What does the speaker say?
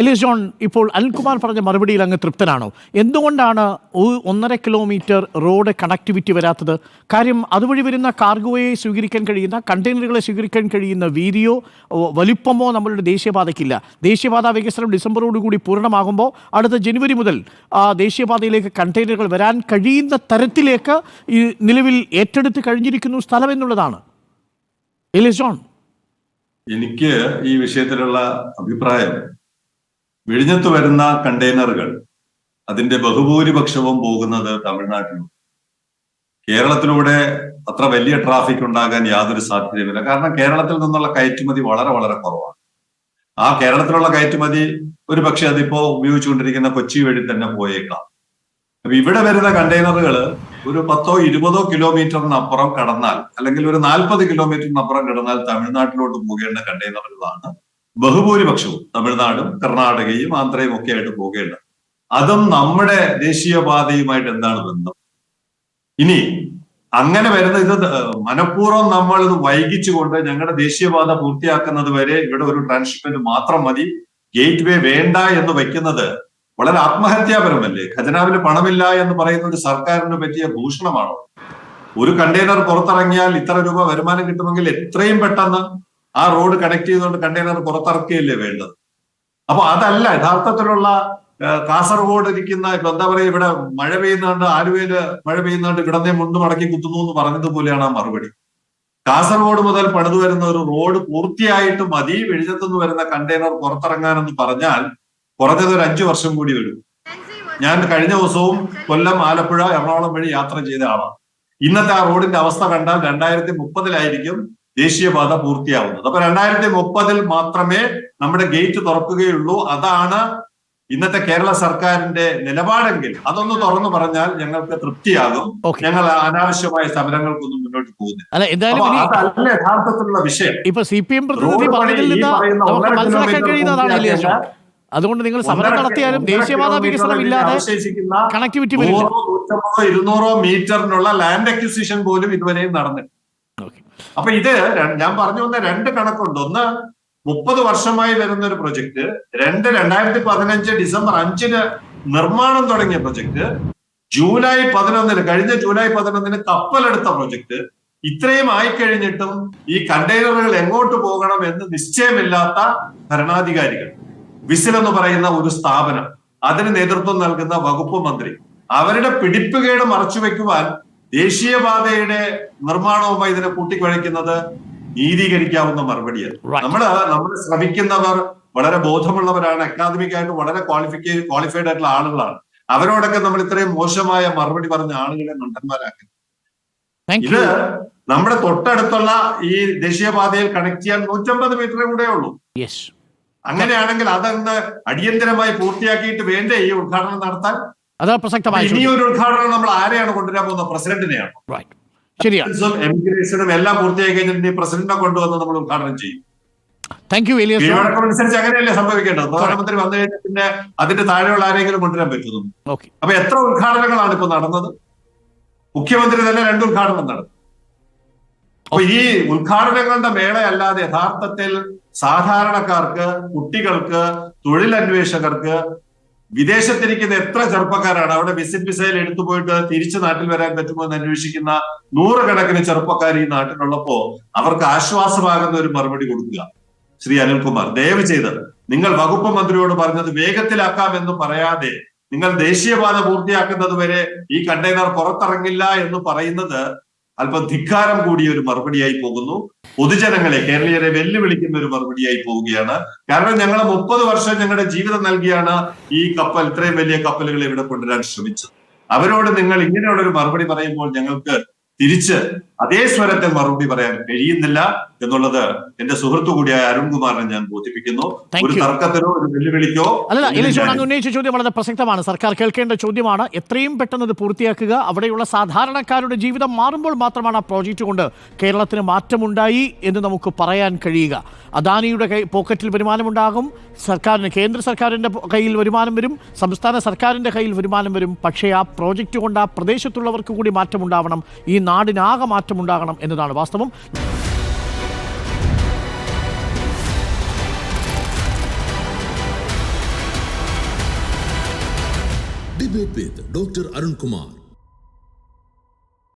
Elias John, ഇപ്പോൾ അനിൽകുമാർ പറഞ്ഞ മറുപടിയിൽ അങ്ങ് തൃപ്തനാണോ? എന്തുകൊണ്ടാണ് 1.5 കിലോമീറ്റർ റോഡ് കണക്ടിവിറ്റി വരാത്തത്? കാര്യം അതുവഴി വരുന്ന കാർഗോയെ സ്വീകരിക്കാൻ കഴിയുന്ന, കണ്ടെയ്നറുകളെ സ്വീകരിക്കാൻ കഴിയുന്ന വീതിയോ വലിപ്പമോ നമ്മളുടെ ദേശീയപാതയ്ക്കില്ല. ദേശീയപാത വികസനം ഡിസംബറോടുകൂടി പൂർണ്ണമാകുമ്പോൾ അടുത്ത ജനുവരി മുതൽ ദേശീയപാതയിലേക്ക് കണ്ടെയ്നറുകൾ വരാൻ കഴിയുന്ന തരത്തിലേക്ക് ഈ നിലവിൽ ഏറ്റെടുത്ത് കഴിഞ്ഞിരിക്കുന്നു സ്ഥലം എന്നുള്ളതാണ്. എലിയസ് ജോൺ, എനിക്ക് ഈ വിഷയത്തിലുള്ള അഭിപ്രായം, വിഴിഞ്ഞത്ത് വരുന്ന കണ്ടെയ്നറുകൾ അതിന്റെ ബഹുഭൂരിപക്ഷവും പോകുന്നത് തമിഴ്നാട്ടിലും. കേരളത്തിലൂടെ അത്ര വലിയ ട്രാഫിക് ഉണ്ടാകാൻ യാതൊരു സാധ്യതയുമില്ല. കാരണം കേരളത്തിൽ നിന്നുള്ള കയറ്റുമതി വളരെ വളരെ കുറവാണ്. ആ കേരളത്തിലുള്ള കയറ്റുമതി ഒരു പക്ഷെ അതിപ്പോ ഉപയോഗിച്ചുകൊണ്ടിരിക്കുന്ന കൊച്ചി വഴി തന്നെ പോയേക്കാം. അപ്പൊ ഇവിടെ വരുന്ന കണ്ടെയ്നറുകൾ ഒരു 10-20 കിലോമീറ്ററിനപ്പുറം കടന്നാൽ, അല്ലെങ്കിൽ ഒരു 40 കിലോമീറ്ററിനപ്പുറം കടന്നാൽ തമിഴ്നാട്ടിലോട്ട് പോകേണ്ട കണ്ടെയ്നറുകളാണ് ബഹുഭൂരിപക്ഷവും. തമിഴ്നാടും കർണാടകയും ആന്ധ്രയും ഒക്കെ ആയിട്ട് പോകേണ്ടത്. അതും നമ്മുടെ ദേശീയപാതയുമായിട്ട് എന്താണ് ബന്ധം? ഇനി അങ്ങനെ വരുന്ന ഇത് മനഃപൂർവ്വം നമ്മൾ ഇത് വൈകിച്ചുകൊണ്ട് ഞങ്ങളുടെ ദേശീയപാത പൂർത്തിയാക്കുന്നത് വരെ ഇവിടെ ഒരു ട്രാൻസ്ഷിപ്മെന്റ് മാത്രം മതി, ഗേറ്റ് വേ വേണ്ട എന്ന് വെക്കുന്നത് വളരെ ആത്മഹത്യാപരമല്ലേ? ഖജനാവിൽ പണമില്ല എന്ന് പറയുന്ന ഒരു സർക്കാരിന് പറ്റിയ ഭൂഷണമാണോ? ഒരു കണ്ടെയ്നർ പുറത്തിറങ്ങിയാൽ ഇത്ര രൂപ വരുമാനം കിട്ടുമെങ്കിൽ എത്രയും പെട്ടെന്ന് ആ റോഡ് കണക്ട് ചെയ്തുകൊണ്ട് കണ്ടെയ്നർ പുറത്തിറക്കുകയല്ലേ വേണ്ടത്. അപ്പൊ അതല്ല യഥാർത്ഥത്തിലുള്ള കാസർഗോഡ് ഇരിക്കുന്ന, ഇപ്പൊ എന്താ പറയുക, ഇവിടെ മഴ പെയ്യുന്നുണ്ട്, ആലുവയില് മഴ പെയ്യുന്നുണ്ട്, ഇവിടത്തെ മുണ്ട് മടക്കി കുത്തുന്നു എന്ന് പറഞ്ഞതുപോലെയാണ് ആ മറുപടി. കാസർഗോഡ് മുതൽ പണിതു വരുന്ന ഒരു റോഡ് പൂർത്തിയായിട്ട് മതി വിഴിഞ്ഞത്തുനിന്ന് വരുന്ന കണ്ടെയ്നർ പുറത്തിറങ്ങാനെന്ന് പറഞ്ഞാൽ കുറഞ്ഞത് ഒരു 5 വർഷം കൂടി വരും. ഞാൻ കഴിഞ്ഞ ദിവസവും കൊല്ലം, ആലപ്പുഴ, എറണാകുളം വഴി യാത്ര ചെയ്ത ആളാണ്. ഇന്നത്തെ ആ റോഡിന്റെ അവസ്ഥ കണ്ടാൽ 2030 ദേശീയപാത പൂർത്തിയാവുന്നത്. അപ്പൊ 2030 മാത്രമേ നമ്മുടെ ഗേറ്റ് തുറക്കുകയുള്ളൂ. അതാണ് ഇന്നത്തെ കേരള സർക്കാരിന്റെ നിലപാടെങ്കിൽ അതൊന്ന് തുറന്നു പറഞ്ഞാൽ ഞങ്ങൾക്ക് തൃപ്തിയാകും. ഞങ്ങൾ അനാവശ്യമായ സമരങ്ങൾക്കൊന്നും മുന്നോട്ട് പോകുന്നില്ല. അതല്ല യഥാർത്ഥത്തിലുള്ള വിഷയം. ഇപ്പൊ CPM പ്രതിനിധി പറഞ്ഞതിൽ നിന്ന് നമുക്ക് മനസ്സിലാക്കാൻ കഴിയുന്നതാണ്. അതുകൊണ്ട് നിങ്ങൾ സമരം നടത്തിയാലും ദേശീയപാത വികസനം ഇല്ലാതെ കണക്ടിവിറ്റി 100-200 മീറ്ററിനുള്ള ലാൻഡ് അക്വിസിഷൻ പോലും ഇതുവരെയും നടന്നില്ല. അപ്പൊ ഇത് ഞാൻ പറഞ്ഞു വന്ന 2 കണക്കുണ്ട്. ഒന്ന്, 30 വർഷമായി വരുന്ന ഒരു പ്രൊജക്ട്. 2015 ഡിസംബർ 5 നിർമ്മാണം തുടങ്ങിയ പ്രൊജക്ട്. കഴിഞ്ഞ ജൂലൈ 11 കപ്പലെടുത്ത പ്രൊജക്ട്. ഇത്രയും ആയിക്കഴിഞ്ഞിട്ടും ഈ കണ്ടെയ്നറുകൾ എങ്ങോട്ട് പോകണം എന്ന് നിശ്ചയമില്ലാത്ത ഭരണാധികാരികൾ, വിസിൽ എന്ന് പറയുന്ന ഒരു സ്ഥാപനം, അതിന് നേതൃത്വം നൽകുന്ന വകുപ്പ് മന്ത്രി, അവരുടെ പിടിപ്പുകേട് മറച്ചുവെക്കുവാൻ ദേശീയപാതയുടെ നിർമ്മാണവുമായി ഇതിനെ കൂട്ടിക്കുഴയ്ക്കുന്നത് നീതീകരിക്കാവുന്ന മറുപടിയാണ്. നമ്മൾ ശ്രമിക്കുന്നവർ വളരെ ബോധമുള്ളവരാണ്, അക്കാദമിക്കായിട്ട് വളരെ ക്വാളിഫൈഡ് ആയിട്ടുള്ള ആളുകളാണ്. അവരോടൊക്കെ നമ്മൾ ഇത്രയും മോശമായ മറുപടി പറഞ്ഞ ആളുകളെ മണ്ടന്മാരാക്കുന്നു. ഇത് നമ്മുടെ തൊട്ടടുത്തുള്ള ഈ ദേശീയപാതയിൽ കണക്ട് ചെയ്യാൻ 150 മീറ്ററേ കൂടെ ഉള്ളൂ. അങ്ങനെയാണെങ്കിൽ അതൊന്ന് അടിയന്തരമായി പൂർത്തിയാക്കിയിട്ട് വേണ്ടേ ഈ ഉദ്ഘാടനം നടത്താൻ? ഇനി ഒരു ഉദ്ഘാടനം നമ്മൾ ആരെയാണ് കൊണ്ടുവരാൻ പോകുന്നത്? പ്രസിഡന്റിനെയാണ്. എമിഗ്രേഷനും എല്ലാം പൂർത്തിയായി കഴിഞ്ഞിട്ട് പ്രസിഡന്റിനെ കൊണ്ടുവന്ന് നമ്മൾ ഉദ്ഘാടനം ചെയ്യും. അനുസരിച്ച് അങ്ങനെയല്ലേ സംഭവിക്കേണ്ടത്? പ്രധാനമന്ത്രി വന്നു കഴിഞ്ഞാൽ പിന്നെ അതിന്റെ താഴെയുള്ള ആരെങ്കിലും കൊണ്ടുവരാൻ പറ്റുന്നു. അപ്പൊ എത്ര ഉദ്ഘാടനങ്ങളാണ് ഇപ്പൊ നടന്നത്? മുഖ്യമന്ത്രി തന്നെ 2 ഉദ്ഘാടനം നടന്നു. അപ്പൊ ഈ ഉദ്ഘാടനങ്ങളുടെ മേളയല്ലാതെ യഥാർത്ഥത്തിൽ സാധാരണക്കാർക്ക്, കുട്ടികൾക്ക്, തൊഴിലന്വേഷകർക്ക്, വിദേശത്തിരിക്കുന്ന എത്ര ചെറുപ്പക്കാരാണ് അവിടെ വിസിറ്റ് വിസയിൽ എടുത്തു പോയിട്ട് തിരിച്ച് നാട്ടിൽ വരാൻ പറ്റുമോ എന്ന് അന്വേഷിക്കുന്ന 100 കണക്കിന് ചെറുപ്പക്കാർ ഈ നാട്ടിലുള്ളപ്പോ അവർക്ക് ആശ്വാസമാകുന്ന ഒരു മറുപടി കൊടുക്കുക. ശ്രീ അനിൽകുമാർ, ദയവ് ചെയ്ത് നിങ്ങൾ വകുപ്പ് മന്ത്രിയോട് പറഞ്ഞത് വേഗത്തിലാക്കാം എന്ന് പറയാതെ നിങ്ങൾ ദേശീയപാത പൂർത്തിയാക്കുന്നത് വരെ ഈ കണ്ടെയ്നർ പുറത്തിറങ്ങില്ല എന്ന് പറയുന്നത് അല്പം ധിക്കാരം കൂടിയ ഒരു മറുപടിയായി പോകുന്നു. പൊതുജനങ്ങളെ, കേരളീയരെ വെല്ലുവിളിക്കുന്ന ഒരു മറുപടിയായി പോവുകയാണ്. കാരണം ഞങ്ങൾ 30 വർഷം ഞങ്ങളുടെ ജീവിതം നൽകിയാണ് ഈ ഇത്രയും വലിയ കപ്പലുകൾ ഇവിടെ കൊണ്ടുവരാൻ ശ്രമിച്ചത്. അവരോട് നിങ്ങൾ ഇങ്ങനെയുള്ള ഒരു മറുപടി പറയുമ്പോൾ ഞങ്ങൾക്ക് തിരിച്ച് അതേ സ്വരത്തിൽ മറുപടി പറയാൻ കഴിയുന്നില്ല എന്നുള്ളത് എന്റെ സുഹൃത്തു കൂടിയായ അരുൺകുമാറിനെ ഞാൻ ബോധിപ്പിക്കുന്നു. ഒരു തർക്കത്തിനോ ഒരു വെല്ലുവിളിക്കോ അങ്ങ് ഉന്നയിച്ച ചോദ്യം വളരെ പ്രസക്തമാണ്. സർക്കാർ കേൾക്കേണ്ട ചോദ്യമാണ്. എത്രയും പെട്ടെന്ന് ഇത് പൂർത്തിയാക്കുക. അവിടെയുള്ള സാധാരണക്കാരുടെ ജീവിതം മാറുമ്പോൾ മാത്രമാണ് ആ പ്രോജക്റ്റ് കൊണ്ട് കേരളത്തിന് മാറ്റമുണ്ടായി എന്ന് നമുക്ക് പറയാൻ കഴിയുക. അദാനിയുടെ പോക്കറ്റിൽ വരുമാനമുണ്ടാകും, കേന്ദ്ര സർക്കാരിൻ്റെ കയ്യിൽ വരുമാനം വരും, സംസ്ഥാന സർക്കാരിൻ്റെ കയ്യിൽ വരുമാനം വരും. പക്ഷേ ആ പ്രോജക്റ്റ് കൊണ്ട് ആ പ്രദേശത്തുള്ളവർക്ക് കൂടി മാറ്റമുണ്ടാവണം, ഈ നാടിനാകെ മാറ്റമുണ്ടാകണം എന്നതാണ് വാസ്തവം. Debate with Dr. Arun Kumar.